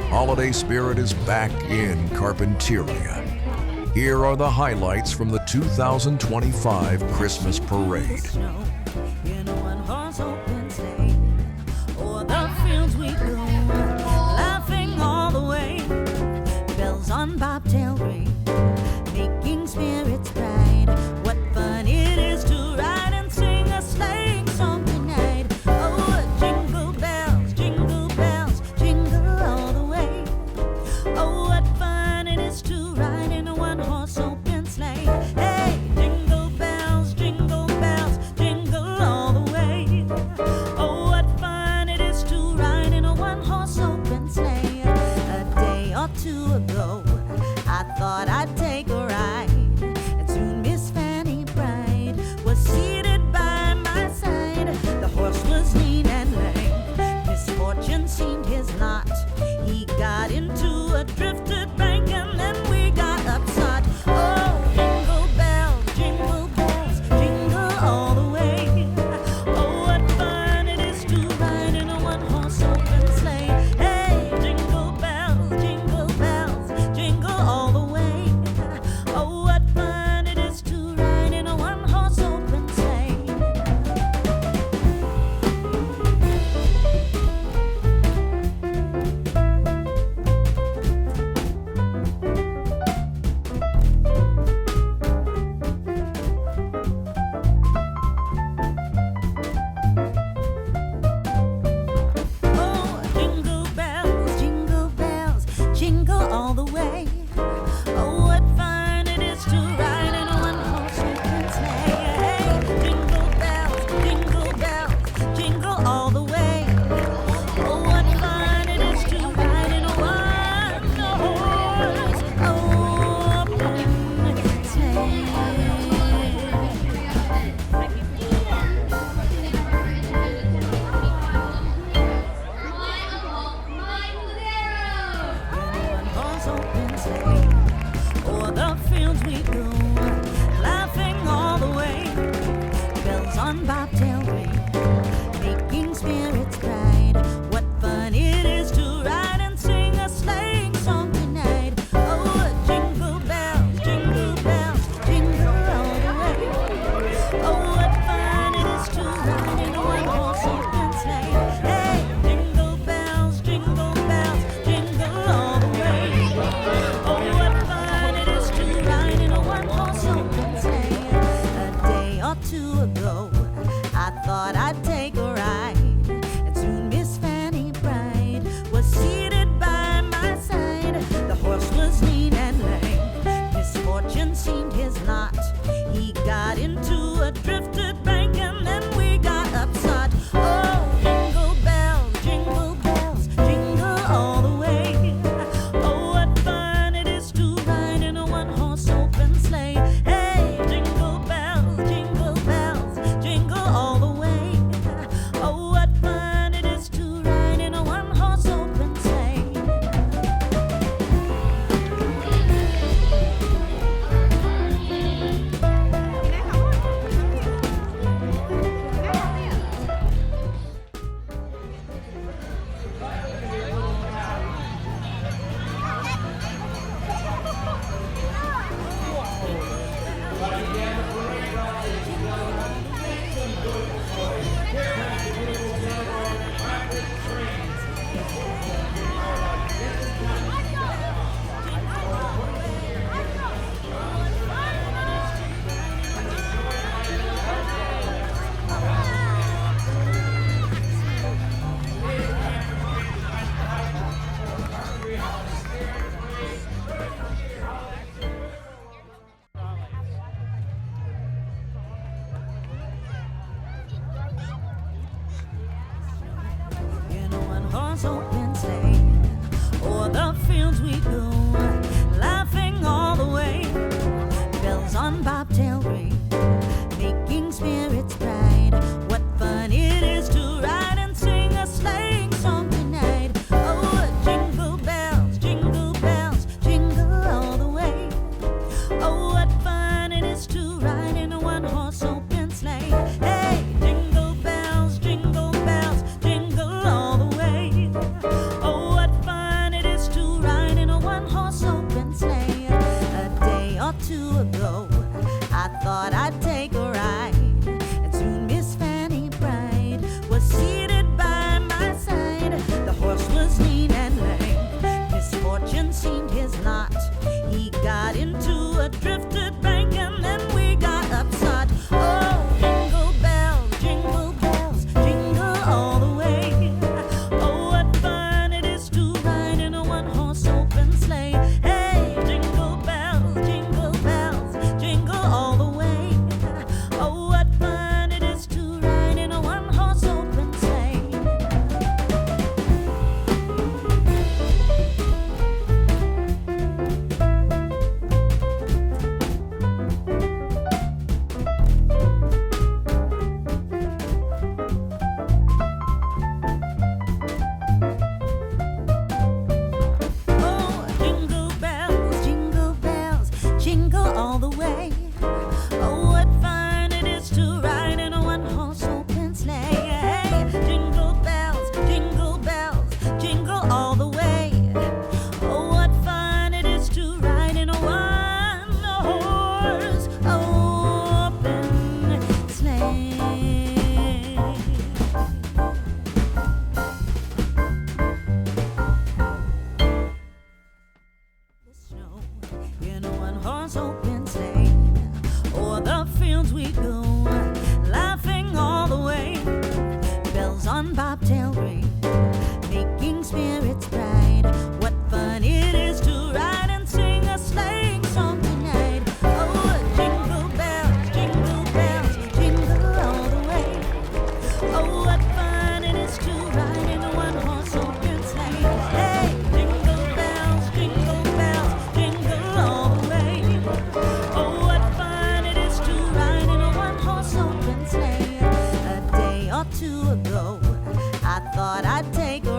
Holiday spirit is back in Carpinteria. Here are the highlights from the 2025 Christmas Parade. On bobtail ring, making spirits bright. What fun it is to ride and sing a sleighing song tonight. Oh, jingle bells, jingle all the way. Oh, what fun it is to ride in a one-horse open sleigh. Hey, jingle bells, jingle all the way. Oh, what fun it is to ride in a one-horse open sleigh. A day or two ago, I thought I'd take a ride, and soon Miss Fanny Bride was seated by my side. The horse was lean and lame, misfortune seemed his lot. He got into a drifted bank and then we got upside. Oh, jingle bells, jingle all the way. Oh, what fun it is to ride in a one-horse open sleigh. Hey, jingle bells, jingle all the way. Oh, what fun it is to ride in a one-horse open sleigh. Oh, jingle bells, jingle all the way. Oh, what fun it is to ride in a one-horse open sleigh. Hey, jingle bells, jingle all the way. Oh, what fun it is to ride in a one-horse open sleigh. One-horse open sleigh. O'er the fields we go, laughing all the way. Bells on bobtail ring, making spirits bright. What fun it is to ride and sing a sleighing song tonight. Oh, jingle bells, jingle all the way. Oh, what fun it is to ride in a one-horse open sleigh. Hey, jingle bells, jingle all the way. Oh, what fun it is to ride in a one-horse open sleigh. A day or two ago, I thought I'd take a ride, and soon Miss Fanny Bride was seated by my side. The horse was lean and lame, misfortune seemed his lot. He got into a drifted bank and then we got upside. Oh, jingle bells, jingle all the way. Oh, what fun it is to ride in a one-horse open sleigh. Hey, jingle bells, jingle all the way. Oh, what fun it is to ride in a one-horse open sleigh. Horse open sleigh. O'er the fields we go, laughing all the way. Bells on bobtail ring, making spirits bright. What fun it is to ride and sing a sleighing song tonight. Oh, jingle bells, jingle all the way. Oh, what fun it is to ride in a one-horse open sleigh. Hey, jingle bells, jingle all the way. bobtail ring, making spirits bright. What fun it is to ride and sing a sleighing song tonight. Oh, jingle bells, jingle all the way. Oh, what fun it is to ride in a one-horse open sleigh. Hey, jingle bells, jingle all the way. Oh, what fun it is to ride in a one-horse open sleigh. A day or two ago, I thought I'd take a